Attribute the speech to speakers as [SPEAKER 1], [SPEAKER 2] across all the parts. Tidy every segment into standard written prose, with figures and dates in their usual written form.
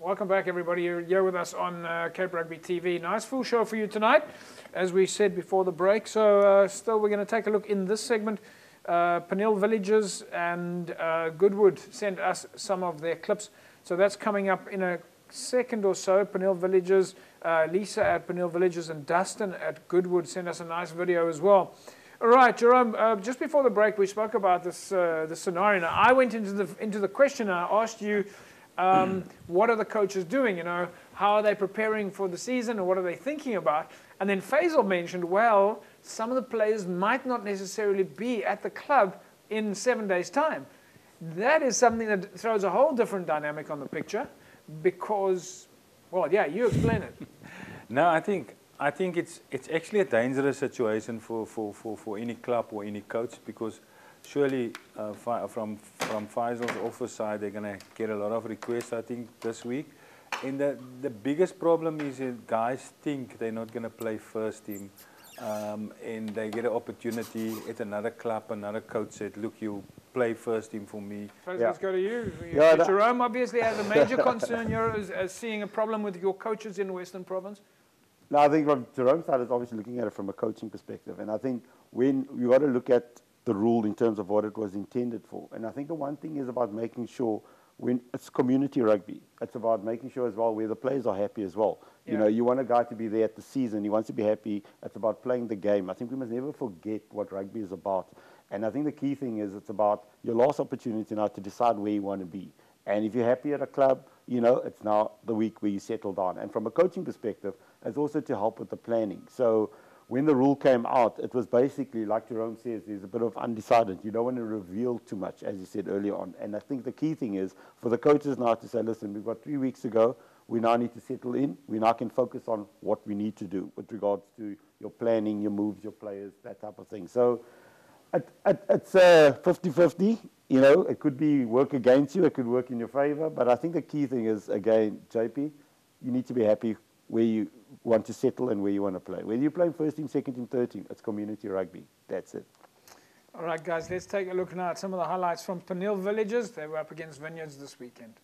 [SPEAKER 1] Welcome back, everybody. You're here with us on Cape Rugby TV. Nice full show for you tonight, as we said before the break. So still we're going to take a look in this segment. Pniel Villages and Goodwood sent us some of their clips. So that's coming up in a second or so. Pniel Villages, Lisa at Pniel Villages and Dustin at Goodwood sent us a nice video as well. All right, Jerome, just before the break, we spoke about this scenario. Now, I went into the question and I asked you, what are the coaches doing? You know, how are they preparing for the season, or what are they thinking about? And then Faisal mentioned, well, some of the players might not necessarily be at the club in 7 days' time. That is something that throws a whole different dynamic on the picture, because, well, yeah, you explain it.
[SPEAKER 2] No, I think it's actually a dangerous situation for any club or any coach, because surely from Faisal's office side, they're going to get a lot of requests, I think, this week. And the biggest problem is that guys think they're not going to play first team, and they get an opportunity at another club. Another coach said, look, you play first team for me.
[SPEAKER 1] Let's go to you.
[SPEAKER 3] Yeah,
[SPEAKER 1] Jerome obviously has a major concern here as seeing a problem with your coaches in Western Province.
[SPEAKER 3] No, I think from Jerome's side is obviously looking at it from a coaching perspective. And I think when you got to look at the rule in terms of what it was intended for. And I think the one thing is about making sure, when it's community rugby, it's about making sure as well where the players are happy as well. Yeah. You know, you want a guy to be there at the season, he wants to be happy. It's about playing the game. I think we must never forget what rugby is about. And I think the key thing is it's about your last opportunity now to decide where you want to be. And if you're happy at a club, you know, it's now the week where you settle down. And from a coaching perspective, it's also to help with the planning. So when the rule came out, it was basically, like Jerome says, there's a bit of undecided. You don't want to reveal too much, as you said earlier on. And I think the key thing is for the coaches now to say, listen, we've got 3 weeks to go. We now need to settle in. We now can focus on what we need to do with regards to your planning, your moves, your players, that type of thing. So it's 50-50. You know, it could be work against you. It could work in your favor. But I think the key thing is, again, JP, you need to be happy where you want to settle and where you want to play. Whether you're playing first team, second team, third team, it's community rugby. That's it.
[SPEAKER 1] All right, guys, let's take a look now at some of the highlights from Pniel Villages. They were up against Vineyards this weekend.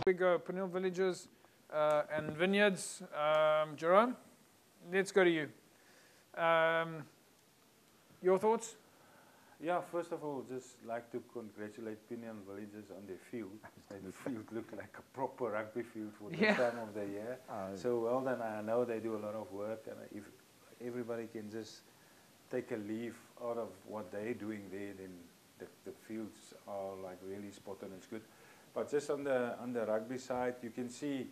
[SPEAKER 1] We go Pniel Villages and Vineyards. Jerome, let's go to you. Your thoughts?
[SPEAKER 2] Yeah, first of all, just like to congratulate Pniel Villages on their field. The field looked like a proper rugby field for this time of the year. So well done. I know they do a lot of work, and if everybody can just take a leaf out of what they're doing there, then the fields are like really spot on. It's good. But just on the rugby side, you can see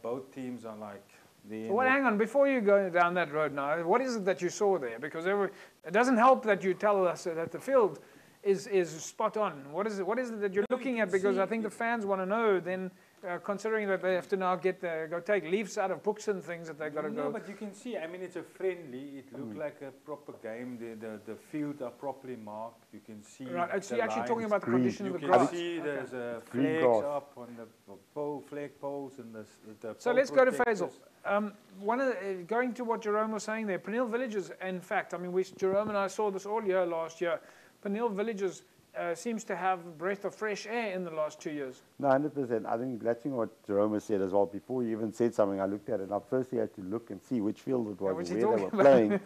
[SPEAKER 2] both teams are like the.
[SPEAKER 1] Well, hang on, before you go down that road now, what is it that you saw there? Because it doesn't help that you tell us that the field is spot on. What is it that you're looking at? Because I think the fans want to know then considering that they have to now go take leaves out of books and things that they got to go.
[SPEAKER 2] No, but you can see, I mean, it's a friendly, it looked like a proper game. The fields are properly marked. You can see.
[SPEAKER 1] Right, so
[SPEAKER 2] the
[SPEAKER 1] you're actually
[SPEAKER 2] lines.
[SPEAKER 1] talking about the condition of the
[SPEAKER 2] You
[SPEAKER 1] grass.
[SPEAKER 2] can see there's
[SPEAKER 3] Green
[SPEAKER 2] flags
[SPEAKER 3] grass.
[SPEAKER 2] up on the flag poles and the
[SPEAKER 1] So
[SPEAKER 2] pole
[SPEAKER 1] let's go to
[SPEAKER 2] protectors.
[SPEAKER 1] Faisal. Going to what Jerome was saying there, Pniel Villages, in fact, I mean, Jerome and I saw this all year last year. Pniel Villages seems to have a breath of fresh air in the last 2 years.
[SPEAKER 3] No, 100%. I think latching on what Jerome has said as well, before you even said something, I looked at it and I firstly had to look and see which field it was and where they were playing.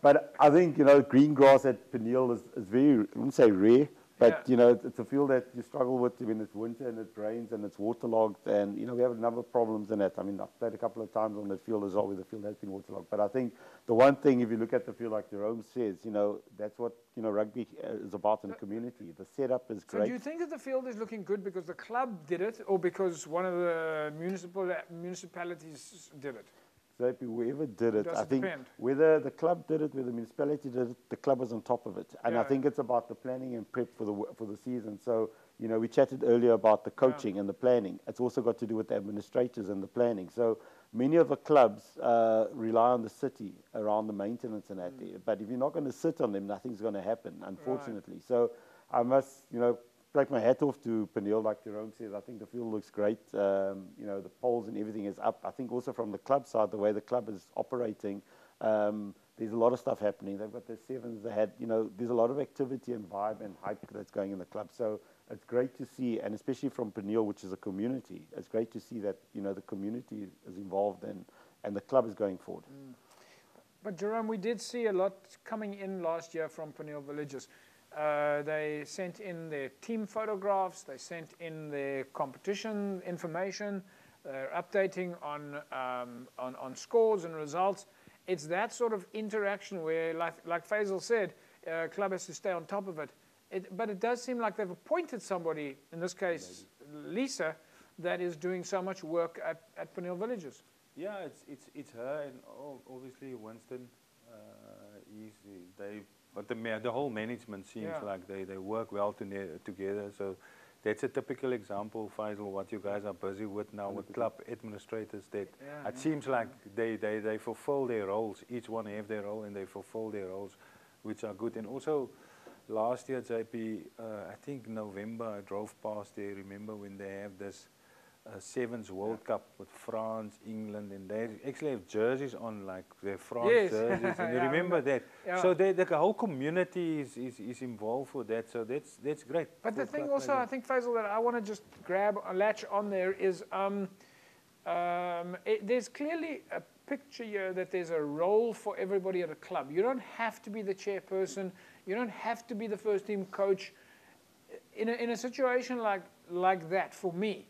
[SPEAKER 3] But I think, green grass at Pniel is very, I wouldn't say rare, but, it's a field that you struggle with when it's winter and it rains and it's waterlogged. And, we have a number of problems in that. I mean, I've played a couple of times on that field as well where the field has been waterlogged. But I think the one thing, if you look at the field like Jerome says, that's what, rugby is about in the community. The setup is great.
[SPEAKER 1] So do you think that the field is looking good because the club did it or because one of the municipalities did it?
[SPEAKER 3] So whoever did it, I think
[SPEAKER 1] depend?
[SPEAKER 3] whether the club did it, whether the municipality did it, the club was on top of it. And I think it's about the planning and prep for the season. So, we chatted earlier about the coaching and the planning. It's also got to do with the administrators and the planning. So many of the clubs rely on the city around the maintenance and that. But if you're not going to sit on them, nothing's going to happen, unfortunately. Right. So I must, take my hat off to Pniel, like Jerome says. I think the field looks great. The poles and everything is up. I think also from the club side, the way the club is operating, there's a lot of stuff happening. They've got their sevens. They had, there's a lot of activity and vibe and hype that's going in the club. So it's great to see, and especially from Pniel, which is a community, it's great to see that, the community is involved and the club is going forward.
[SPEAKER 1] But Jerome, we did see a lot coming in last year from Pniel Villages. They sent in their team photographs, they sent in their competition information, they're updating on scores and results. It's that sort of interaction where, like Faisal said, club has to stay on top of it. But it does seem like they've appointed somebody, in this case Lisa, that is doing so much work at Pniel Villages.
[SPEAKER 2] Yeah, it's her and obviously Winston. But the whole management seems like they work well together. So that's a typical example, Faisal, what you guys are busy with now with club administrators. That it seems like they fulfill their roles. Each one have their role and they fulfill their roles, which are good. And also, last year, JP, I think November, I drove past there. Remember when they have this Sevens World Cup with France, England, and they actually have jerseys on, like their France jerseys. And you remember that? Yeah. So the whole community is involved for that. So that's great.
[SPEAKER 1] But the thing also, I think, Faisal, that I want to just latch on there is there's clearly a picture here that there's a role for everybody at a club. You don't have to be the chairperson. You don't have to be the first team coach. In a situation like that, for me,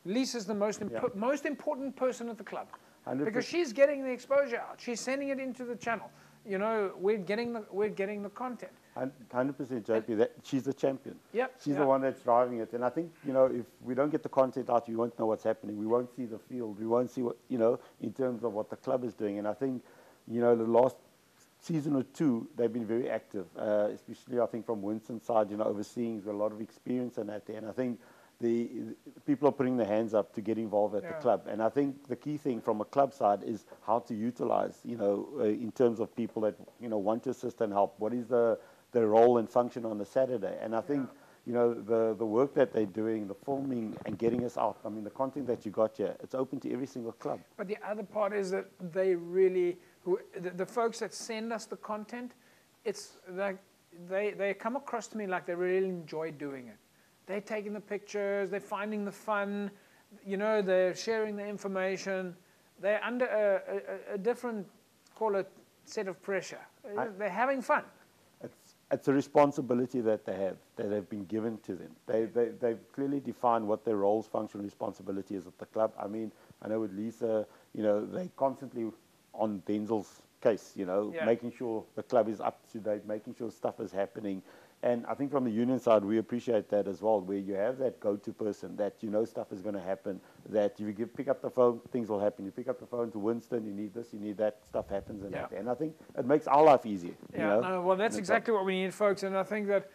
[SPEAKER 1] Lisa's the most important person at the club 100%. Because she's getting the exposure out. She's sending it into the channel. We're getting the content.
[SPEAKER 3] 100%, JP. She's the champion.
[SPEAKER 1] Yep.
[SPEAKER 3] She's the one that's driving it. And I think if we don't get the content out, we won't know what's happening. We won't see the field. We won't see what in terms of what the club is doing. And I think the last season or two, they've been very active, especially I think from Winston's side. Overseeing, he's got a lot of experience in that there. And I think the people are putting their hands up to get involved at the club. And I think the key thing from a club side is how to utilize, in terms of people that, want to assist and help. What is the role and function on a Saturday? And I think, the work that they're doing, the filming and getting us out, I mean, the content that you got here, it's open to every single club.
[SPEAKER 1] But the other part is that they really, the folks that send us the content, it's like they come across to me like they really enjoy doing it. They're taking the pictures, they're finding the fun, they're sharing the information. They're under a different, call it, set of pressure. They're having fun.
[SPEAKER 3] It's a responsibility that they have, that have been given to them. They've clearly defined what their roles, function, responsibility is at the club. I mean, I know with Lisa, they constantly on Denzel's case, making sure the club is up to date, making sure stuff is happening. And I think from the union side, we appreciate that as well, where you have that go-to person that stuff is going to happen, that you pick up the phone, things will happen. You pick up the phone to Winston, you need this, you need that, stuff happens. And I think it makes our life easier.
[SPEAKER 1] Well, that's exactly what we need, folks. And I think that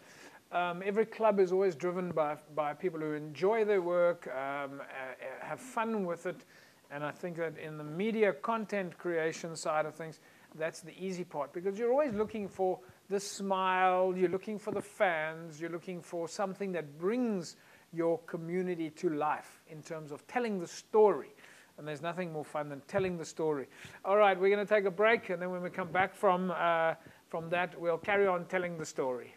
[SPEAKER 1] Every club is always driven by people who enjoy their work, have fun with it, and I think that in the media content creation side of things, that's the easy part, because you're always looking for the smile, you're looking for the fans, you're looking for something that brings your community to life in terms of telling the story. And there's nothing more fun than telling the story. All right, we're going to take a break, and then when we come back from that, we'll carry on telling the story.